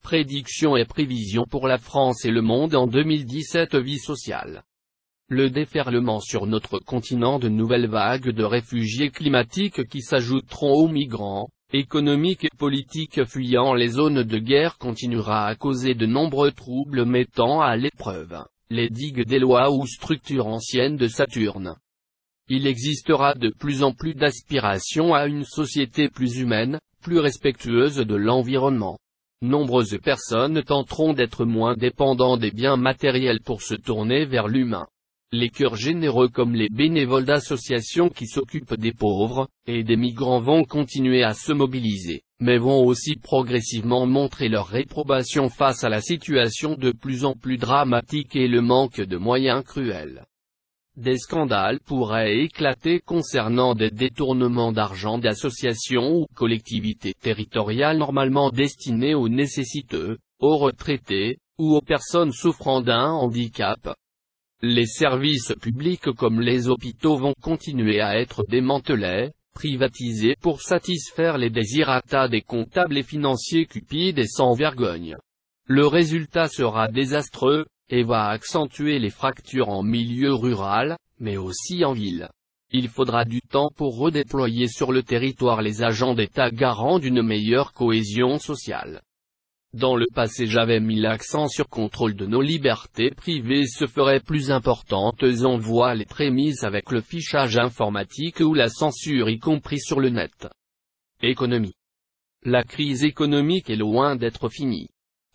Prédictions et prévisions pour la France et le monde en 2017. Vie sociale. Le déferlement sur notre continent de nouvelles vagues de réfugiés climatiques qui s'ajouteront aux migrants, économiques et politiques fuyant les zones de guerre continuera à causer de nombreux troubles mettant à l'épreuve les digues d'Éloi ou structures anciennes de Saturne. Il existera de plus en plus d'aspirations à une société plus humaine, plus respectueuse de l'environnement. Nombreuses personnes tenteront d'être moins dépendants des biens matériels pour se tourner vers l'humain. Les cœurs généreux comme les bénévoles d'associations qui s'occupent des pauvres et des migrants vont continuer à se mobiliser, mais vont aussi progressivement montrer leur réprobation face à la situation de plus en plus dramatique et le manque de moyens cruels. Des scandales pourraient éclater concernant des détournements d'argent d'associations ou collectivités territoriales normalement destinées aux nécessiteux, aux retraités, ou aux personnes souffrant d'un handicap. Les services publics comme les hôpitaux vont continuer à être démantelés, privatisés pour satisfaire les désirata des comptables et financiers cupides et sans vergogne. Le résultat sera désastreux, et va accentuer les fractures en milieu rural, mais aussi en ville. Il faudra du temps pour redéployer sur le territoire les agents d'État garants d'une meilleure cohésion sociale. Dans le passé j'avais mis l'accent sur contrôle de nos libertés privées se ferait plus importante, on voit les prémices avec le fichage informatique ou la censure y compris sur le net. Économie. La crise économique est loin d'être finie.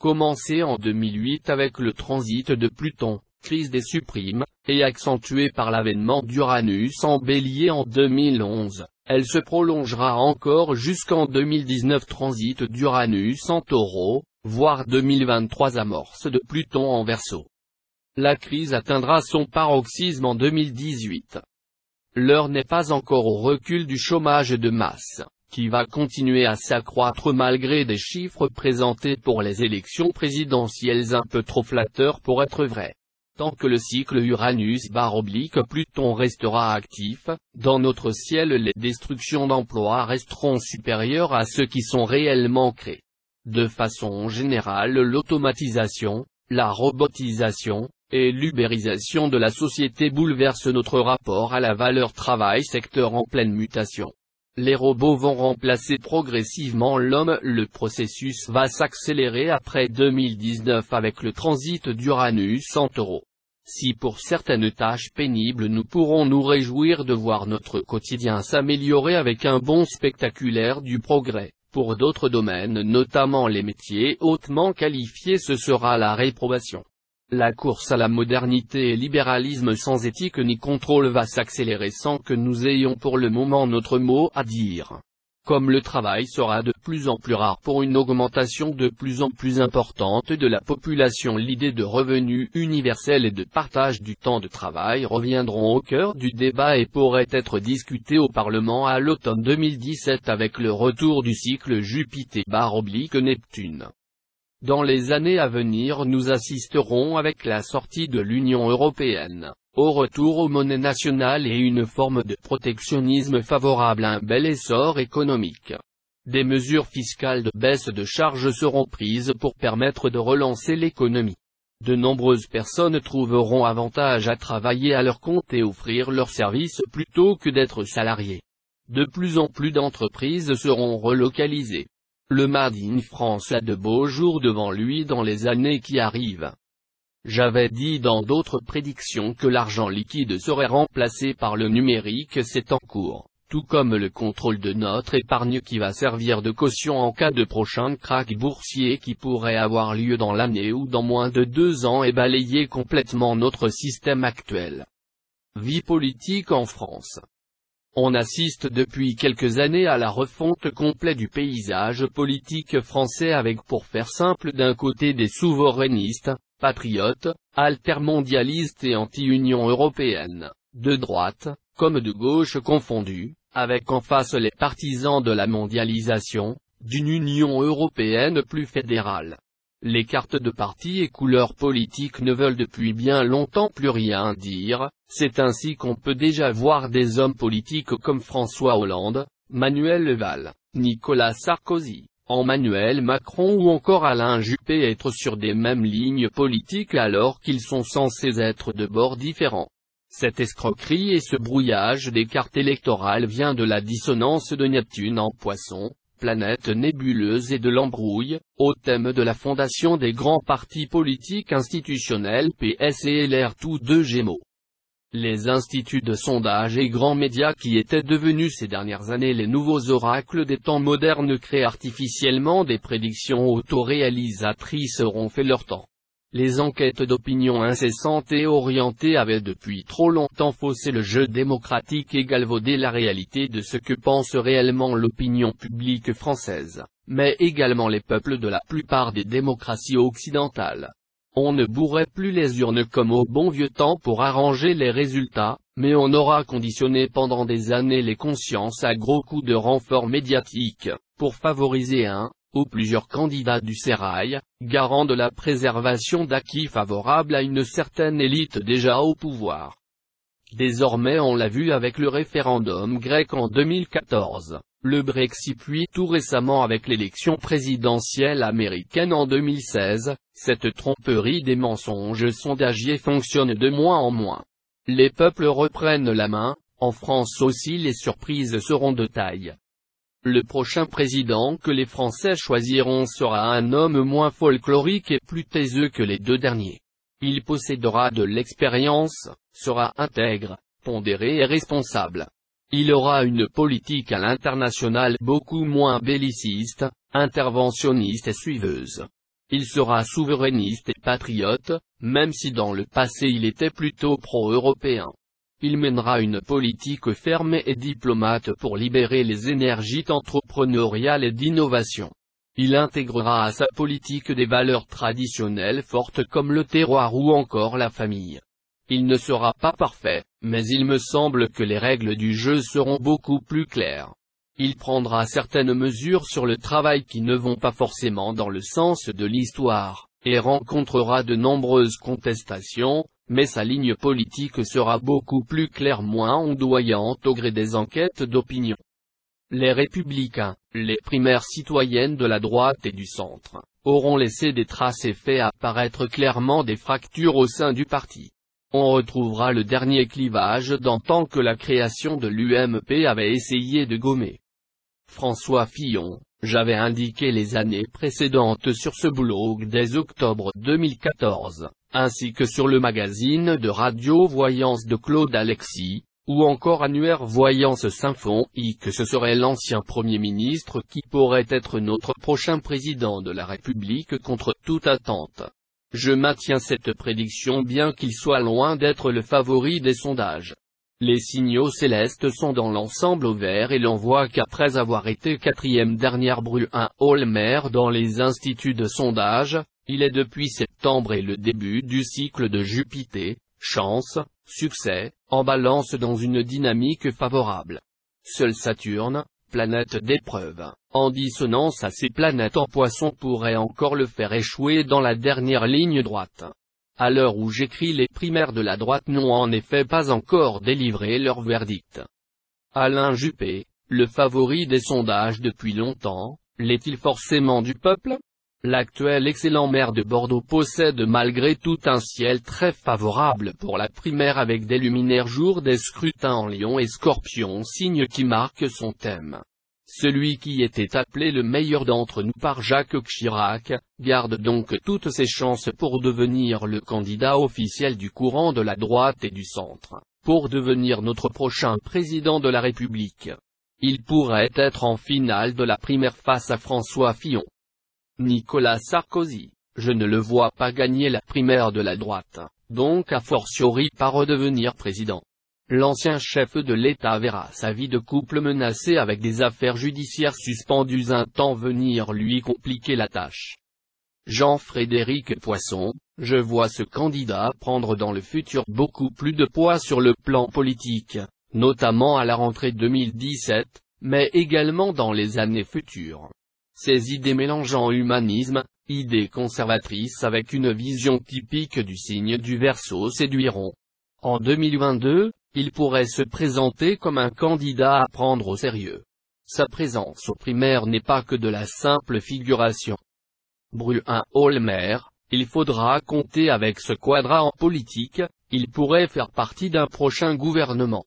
Commencée en 2008 avec le transit de Pluton, crise des supprimes, et accentuée par l'avènement d'Uranus en Bélier en 2011, elle se prolongera encore jusqu'en 2019 transit d'Uranus en Taureau, voire 2023 amorce de Pluton en Verseau. La crise atteindra son paroxysme en 2018. L'heure n'est pas encore au recul du chômage de masse, qui va continuer à s'accroître malgré des chiffres présentés pour les élections présidentielles un peu trop flatteurs pour être vrais. Tant que le cycle Uranus/Pluton restera actif, dans notre ciel les destructions d'emplois resteront supérieures à ceux qui sont réellement créés. De façon générale l'automatisation, la robotisation, et l'ubérisation de la société bouleversent notre rapport à la valeur travail secteur en pleine mutation. Les robots vont remplacer progressivement l'homme, le processus va s'accélérer après 2019 avec le transit d'Uranus en Taureau. Si pour certaines tâches pénibles nous pourrons nous réjouir de voir notre quotidien s'améliorer avec un bond spectaculaire du progrès, pour d'autres domaines notamment les métiers hautement qualifiés ce sera la réprobation. La course à la modernité et libéralisme sans éthique ni contrôle va s'accélérer sans que nous ayons pour le moment notre mot à dire. Comme le travail sera de plus en plus rare pour une augmentation de plus en plus importante de la population, l'idée de revenu universel et de partage du temps de travail reviendront au cœur du débat et pourraient être discutés au Parlement à l'automne 2017 avec le retour du cycle Jupiter/Neptune. Dans les années à venir nous assisterons avec la sortie de l'Union européenne, au retour aux monnaies nationales et une forme de protectionnisme favorable à un bel essor économique. Des mesures fiscales de baisse de charges seront prises pour permettre de relancer l'économie. De nombreuses personnes trouveront avantage à travailler à leur compte et offrir leurs services plutôt que d'être salariés. De plus en plus d'entreprises seront relocalisées. Le Made in France a de beaux jours devant lui dans les années qui arrivent. J'avais dit dans d'autres prédictions que l'argent liquide serait remplacé par le numérique, c'est en cours, tout comme le contrôle de notre épargne qui va servir de caution en cas de prochain krach boursier qui pourrait avoir lieu dans l'année ou dans moins de 2 ans et balayer complètement notre système actuel. Vie politique en France. On assiste depuis quelques années à la refonte complète du paysage politique français avec pour faire simple d'un côté des souverainistes, patriotes, altermondialistes et anti-Union européenne, de droite, comme de gauche confondus, avec en face les partisans de la mondialisation, d'une Union européenne plus fédérale. Les cartes de partis et couleurs politiques ne veulent depuis bien longtemps plus rien dire, c'est ainsi qu'on peut déjà voir des hommes politiques comme François Hollande, Manuel Valls, Nicolas Sarkozy, Emmanuel Macron ou encore Alain Juppé être sur des mêmes lignes politiques alors qu'ils sont censés être de bords différents. Cette escroquerie et ce brouillage des cartes électorales vient de la dissonance de Neptune en Poisson, planète nébuleuse, et de l'embrouille, au thème de la fondation des grands partis politiques institutionnels PS et LR, tous deux Gémeaux. Les instituts de sondage et grands médias qui étaient devenus ces dernières années les nouveaux oracles des temps modernes créent artificiellement des prédictions autoréalisatrices auront fait leur temps. Les enquêtes d'opinion incessantes et orientées avaient depuis trop longtemps faussé le jeu démocratique et galvaudé la réalité de ce que pense réellement l'opinion publique française, mais également les peuples de la plupart des démocraties occidentales. On ne bourrait plus les urnes comme au bon vieux temps pour arranger les résultats, mais on aura conditionné pendant des années les consciences à gros coups de renfort médiatique, pour favoriser un, ou plusieurs candidats du sérail, garant de la préservation d'acquis favorables à une certaine élite déjà au pouvoir. Désormais on l'a vu avec le référendum grec en 2014, le Brexit puis tout récemment avec l'élection présidentielle américaine en 2016, cette tromperie des mensonges sondagiers fonctionne de moins en moins. Les peuples reprennent la main, en France aussi les surprises seront de taille. Le prochain président que les Français choisiront sera un homme moins folklorique et plus taiseux que les deux derniers. Il possédera de l'expérience, sera intègre, pondéré et responsable. Il aura une politique à l'international beaucoup moins belliciste, interventionniste et suiveuse. Il sera souverainiste et patriote, même si dans le passé il était plutôt pro-européen. Il mènera une politique ferme et diplomate pour libérer les énergies entrepreneuriales et d'innovation. Il intégrera à sa politique des valeurs traditionnelles fortes comme le terroir ou encore la famille. Il ne sera pas parfait, mais il me semble que les règles du jeu seront beaucoup plus claires. Il prendra certaines mesures sur le travail qui ne vont pas forcément dans le sens de l'histoire, et rencontrera de nombreuses contestations, mais sa ligne politique sera beaucoup plus claire, moins ondoyante au gré des enquêtes d'opinion. Les Républicains, les primaires citoyennes de la droite et du centre, auront laissé des traces et fait apparaître clairement des fractures au sein du parti. On retrouvera le dernier clivage d'antan que la création de l'UMP avait essayé de gommer. François Fillon, j'avais indiqué les années précédentes sur ce blog dès octobre 2014, ainsi que sur le magazine de radio Voyance de Claude Alexis, ou encore Annuaire Voyance Saint-Fond, que ce serait l'ancien Premier ministre qui pourrait être notre prochain président de la République contre toute attente. Je maintiens cette prédiction bien qu'il soit loin d'être le favori des sondages. Les signaux célestes sont dans l'ensemble au vert et l'on voit qu'après avoir été quatrième dernière Bruin-Holmer dans les instituts de sondage, il est depuis septembre et le début du cycle de Jupiter, chance, succès, en balance dans une dynamique favorable. Seul Saturne, planète d'épreuve, en dissonance à ses planètes en Poisson pourrait encore le faire échouer dans la dernière ligne droite. À l'heure où j'écris, les primaires de la droite n'ont en effet pas encore délivré leur verdict. Alain Juppé, le favori des sondages depuis longtemps, l'est-il forcément du peuple? L'actuel excellent maire de Bordeaux possède malgré tout un ciel très favorable pour la primaire avec des luminaires jour des scrutins en Lion et Scorpion, signes qui marquent son thème. Celui qui était appelé le meilleur d'entre nous par Jacques Chirac, garde donc toutes ses chances pour devenir le candidat officiel du courant de la droite et du centre, pour devenir notre prochain président de la République. Il pourrait être en finale de la primaire face à François Fillon. Nicolas Sarkozy, je ne le vois pas gagner la primaire de la droite, donc a fortiori pas redevenir président. L'ancien chef de l'État verra sa vie de couple menacée avec des affaires judiciaires suspendues un temps venir lui compliquer la tâche. Jean-Frédéric Poisson, je vois ce candidat prendre dans le futur beaucoup plus de poids sur le plan politique, notamment à la rentrée 2017, mais également dans les années futures. Ses idées mélangeant humanisme, idées conservatrices avec une vision typique du signe du Verseau séduiront. En 2022, il pourrait se présenter comme un candidat à prendre au sérieux. Sa présence aux primaires n'est pas que de la simple figuration. Bruin-Holmer, il faudra compter avec ce quadra en politique, il pourrait faire partie d'un prochain gouvernement.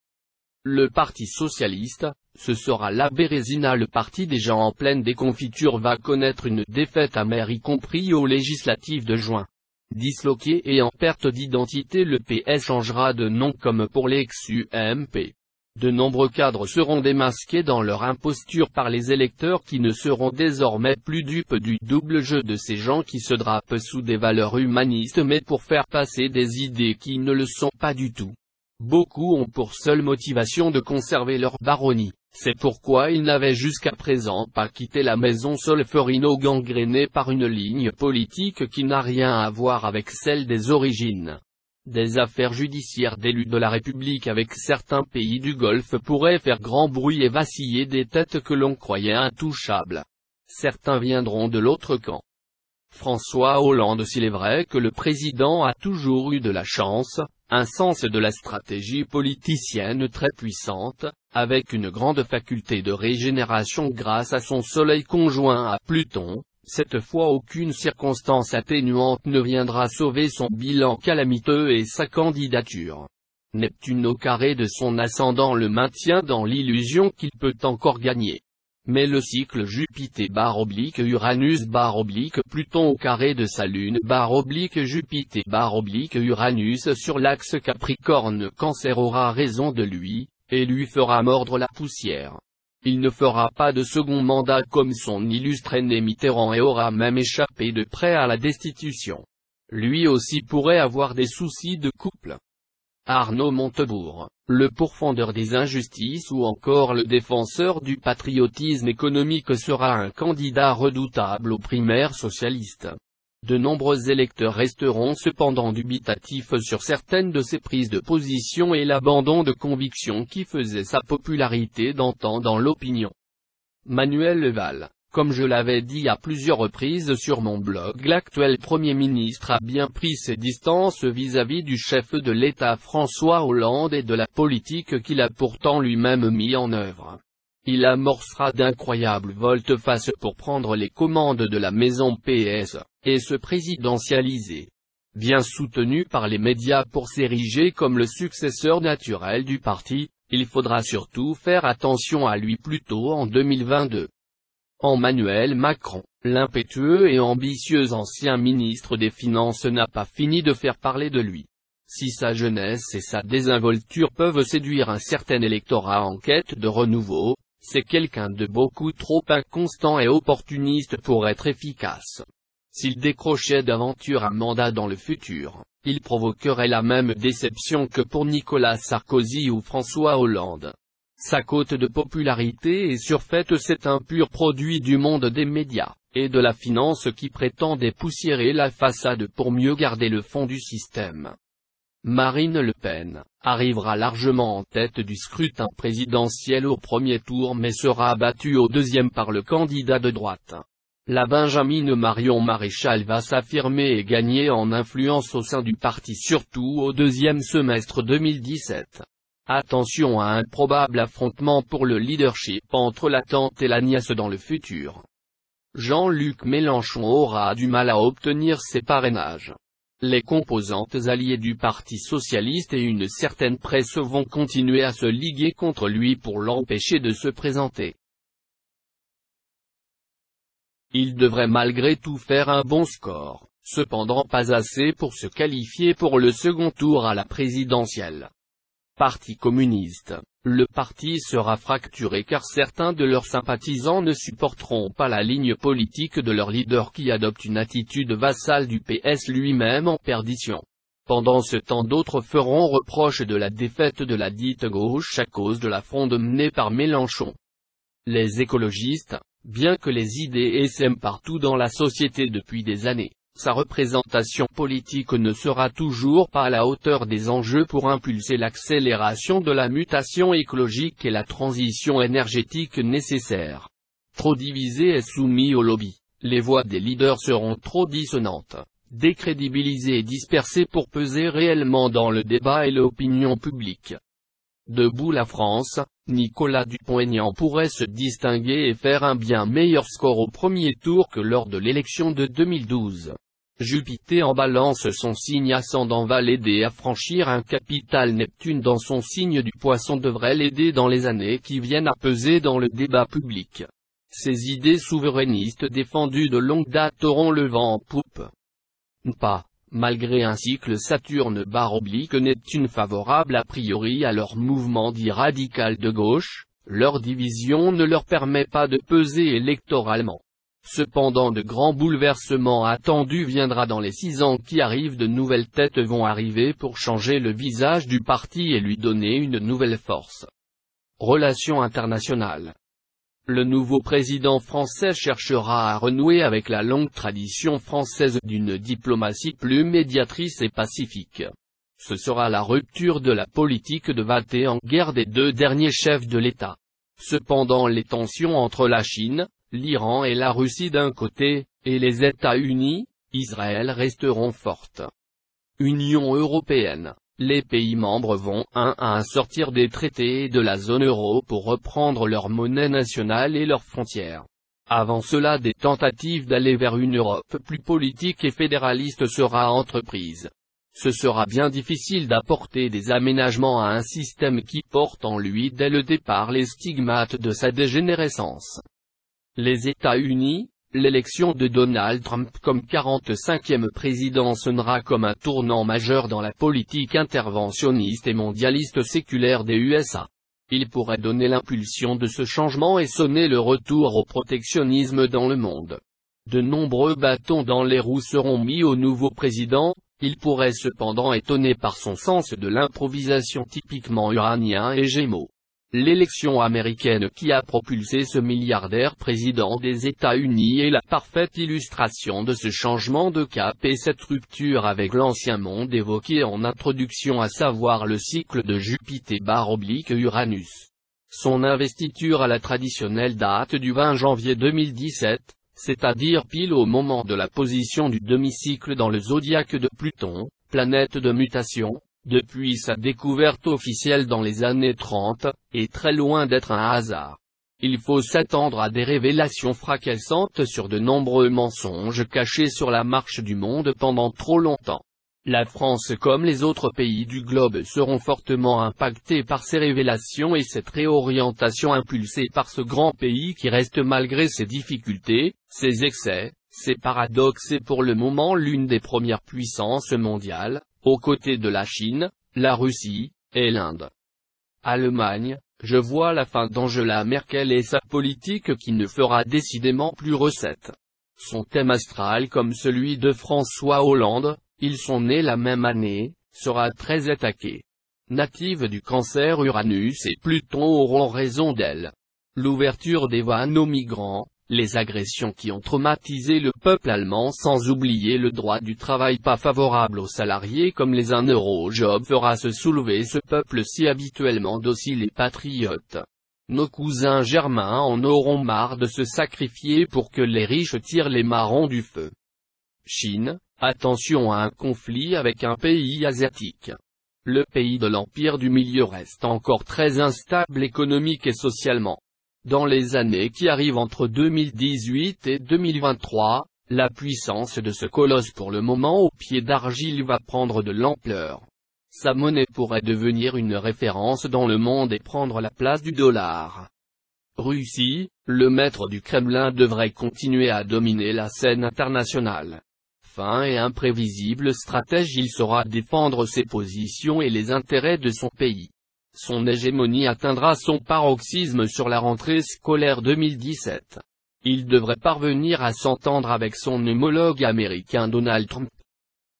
Le Parti socialiste, ce sera la Bérésina. Le parti déjà en pleine déconfiture va connaître une défaite amère y compris aux législatives de juin. Disloqué et en perte d'identité, le PS changera de nom comme pour l'ex-UMP. De nombreux cadres seront démasqués dans leur imposture par les électeurs qui ne seront désormais plus dupes du double jeu de ces gens qui se drapent sous des valeurs humanistes mais pour faire passer des idées qui ne le sont pas du tout. Beaucoup ont pour seule motivation de conserver leur baronnie, c'est pourquoi ils n'avaient jusqu'à présent pas quitté la maison Solferino gangrénée par une ligne politique qui n'a rien à voir avec celle des origines. Des affaires judiciaires d'élus de la République avec certains pays du Golfe pourraient faire grand bruit et vaciller des têtes que l'on croyait intouchables. Certains viendront de l'autre camp. François Hollande. S'il est vrai que le président a toujours eu de la chance, un sens de la stratégie politicienne très puissante, avec une grande faculté de régénération grâce à son soleil conjoint à Pluton, cette fois aucune circonstance atténuante ne viendra sauver son bilan calamiteux et sa candidature. Neptune au carré de son ascendant le maintient dans l'illusion qu'il peut encore gagner. Mais le cycle Jupiter-Uranus-Pluton au carré de sa Lune-Jupiter-Uranus sur l'axe Capricorne-Cancer aura raison de lui, et lui fera mordre la poussière. Il ne fera pas de second mandat comme son illustre aîné Mitterrand et aura même échappé de près à la destitution. Lui aussi pourrait avoir des soucis de couple. Arnaud Montebourg, le pourfendeur des injustices ou encore le défenseur du patriotisme économique sera un candidat redoutable aux primaires socialistes. De nombreux électeurs resteront cependant dubitatifs sur certaines de ses prises de position et l'abandon de conviction qui faisait sa popularité d'antan dans l'opinion. Manuel Leval, comme je l'avais dit à plusieurs reprises sur mon blog, l'actuel Premier ministre a bien pris ses distances vis-à-vis du chef de l'État François Hollande et de la politique qu'il a pourtant lui-même mis en œuvre. Il amorcera d'incroyables volte-face pour prendre les commandes de la maison PS, et se présidentialiser. Bien soutenu par les médias pour s'ériger comme le successeur naturel du parti, il faudra surtout faire attention à lui plus tôt en 2022. Emmanuel Macron, l'impétueux et ambitieux ancien ministre des Finances n'a pas fini de faire parler de lui. Si sa jeunesse et sa désinvolture peuvent séduire un certain électorat en quête de renouveau, c'est quelqu'un de beaucoup trop inconstant et opportuniste pour être efficace. S'il décrochait d'aventure un mandat dans le futur, il provoquerait la même déception que pour Nicolas Sarkozy ou François Hollande. Sa cote de popularité est surfaite, c'est un pur produit du monde des médias, et de la finance qui prétend dépoussiérer la façade pour mieux garder le fond du système. Marine Le Pen arrivera largement en tête du scrutin présidentiel au premier tour mais sera battue au deuxième par le candidat de droite. La Benjamine Marion Maréchal va s'affirmer et gagner en influence au sein du parti surtout au deuxième semestre 2017. Attention à un probable affrontement pour le leadership entre la tante et la nièce dans le futur. Jean-Luc Mélenchon aura du mal à obtenir ses parrainages. Les composantes alliées du Parti socialiste et une certaine presse vont continuer à se liguer contre lui pour l'empêcher de se présenter. Il devrait malgré tout faire un bon score, cependant pas assez pour se qualifier pour le second tour à la présidentielle. Parti communiste, le parti sera fracturé car certains de leurs sympathisants ne supporteront pas la ligne politique de leur leader qui adopte une attitude vassale du PS lui-même en perdition. Pendant ce temps d'autres feront reproche de la défaite de la dite gauche à cause de la fronde menée par Mélenchon. Les écologistes, bien que les idées essaiment partout dans la société depuis des années, sa représentation politique ne sera toujours pas à la hauteur des enjeux pour impulser l'accélération de la mutation écologique et la transition énergétique nécessaire. Trop divisé et soumis au lobby, les voix des leaders seront trop dissonantes, décrédibilisées et dispersées pour peser réellement dans le débat et l'opinion publique. Debout la France, Nicolas Dupont-Aignan pourrait se distinguer et faire un bien meilleur score au premier tour que lors de l'élection de 2012. Jupiter en balance, son signe ascendant va l'aider à franchir un capital. Neptune dans son signe du Poisson devrait l'aider dans les années qui viennent à peser dans le débat public. Ses idées souverainistes défendues de longue date auront le vent en poupe. Malgré un cycle Saturne/Neptune favorable a priori à leur mouvement dit radical de gauche, leur division ne leur permet pas de peser électoralement. Cependant de grands bouleversements attendus viendra dans les 6 ans qui arrivent. De nouvelles têtes vont arriver pour changer le visage du parti et lui donner une nouvelle force. Relations internationales. Le nouveau président français cherchera à renouer avec la longue tradition française d'une diplomatie plus médiatrice et pacifique. Ce sera la rupture de la politique de va-t-en en guerre des 2 derniers chefs de l'État. Cependant les tensions entre la Chine, l'Iran et la Russie d'un côté, et les États-Unis, Israël resteront fortes. Union européenne. Les pays membres vont à sortir des traités et de la zone euro pour reprendre leur monnaie nationale et leurs frontières. Avant cela, des tentatives d'aller vers une Europe plus politique et fédéraliste sera entreprise. Ce sera bien difficile d'apporter des aménagements à un système qui porte en lui dès le départ les stigmates de sa dégénérescence. Les États-Unis. L'élection de Donald Trump comme 45e président sonnera comme un tournant majeur dans la politique interventionniste et mondialiste séculaire des USA. Il pourrait donner l'impulsion de ce changement et sonner le retour au protectionnisme dans le monde. De nombreux bâtons dans les roues seront mis au nouveau président. Il pourrait cependant étonner par son sens de l'improvisation typiquement uranien et Gémeaux. L'élection américaine qui a propulsé ce milliardaire président des États-Unis est la parfaite illustration de ce changement de cap et cette rupture avec l'ancien monde évoqué en introduction, à savoir le cycle de Jupiter/Uranus. Son investiture à la traditionnelle date du 20 janvier 2017, c'est-à-dire pile au moment de la position du demi-cycle dans le zodiaque de Pluton, planète de mutation. Depuis sa découverte officielle dans les années 30, est très loin d'être un hasard. Il faut s'attendre à des révélations fracassantes sur de nombreux mensonges cachés sur la marche du monde pendant trop longtemps. La France comme les autres pays du globe seront fortement impactés par ces révélations et cette réorientation impulsée par ce grand pays qui reste malgré ses difficultés, ses excès, ses paradoxes et pour le moment l'une des premières puissances mondiales, aux côtés de la Chine, la Russie, et l'Inde. Allemagne, je vois la fin d'Angela Merkel et sa politique qui ne fera décidément plus recette. Son thème astral comme celui de François Hollande, ils sont nés la même année, sera très attaqué. Native du Cancer, Uranus et Pluton auront raison d'elle. L'ouverture des vannes aux migrants, les agressions qui ont traumatisé le peuple allemand sans oublier le droit du travail pas favorable aux salariés comme les 1 euro au job fera se soulever ce peuple si habituellement docile et patriote. Nos cousins germains en auront marre de se sacrifier pour que les riches tirent les marrons du feu. Chine, attention à un conflit avec un pays asiatique. Le pays de l'Empire du Milieu reste encore très instable économique et socialement. Dans les années qui arrivent entre 2018 et 2023, la puissance de ce colosse pour le moment au pied d'argile va prendre de l'ampleur. Sa monnaie pourrait devenir une référence dans le monde et prendre la place du dollar. Russie, le maître du Kremlin devrait continuer à dominer la scène internationale. Fin et imprévisible stratège, il saura défendre ses positions et les intérêts de son pays. Son hégémonie atteindra son paroxysme sur la rentrée scolaire 2017. Il devrait parvenir à s'entendre avec son homologue américain Donald Trump.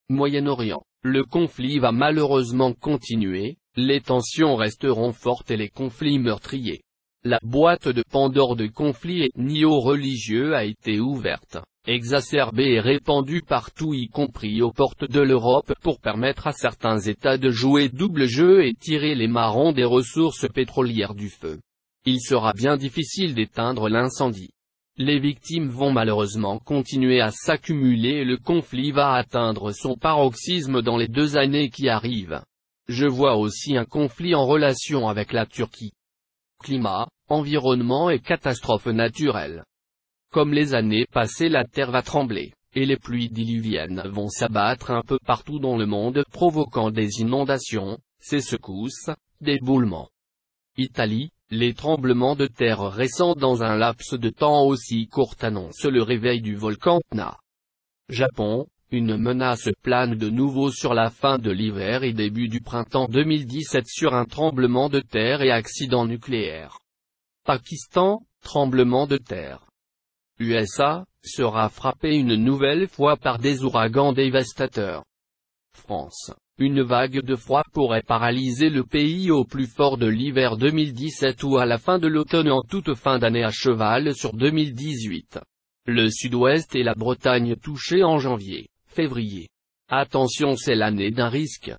Moyen-Orient, le conflit va malheureusement continuer, les tensions resteront fortes et les conflits meurtriers. La boîte de Pandore de conflits ethno-religieux a été ouverte, exacerbée et répandue partout y compris aux portes de l'Europe pour permettre à certains États de jouer double jeu et tirer les marrons des ressources pétrolières du feu. Il sera bien difficile d'éteindre l'incendie. Les victimes vont malheureusement continuer à s'accumuler et le conflit va atteindre son paroxysme dans les 2 années qui arrivent. Je vois aussi un conflit en relation avec la Turquie. Climat, environnement et catastrophes naturelles. Comme les années passées, la terre va trembler, et les pluies diluviennes vont s'abattre un peu partout dans le monde, provoquant des inondations, des secousses, des éboulements. Italie, les tremblements de terre récents dans un laps de temps aussi court annoncent le réveil du volcan Etna. Japon, une menace plane de nouveau sur la fin de l'hiver et début du printemps 2017 sur un tremblement de terre et accident nucléaire. Pakistan, tremblement de terre. USA, sera frappé une nouvelle fois par des ouragans dévastateurs. France, une vague de froid pourrait paralyser le pays au plus fort de l'hiver 2017 ou à la fin de l'automne en toute fin d'année à cheval sur 2018. Le sud-ouest et la Bretagne touchés en janvier, février. Attention, c'est l'année d'un risque.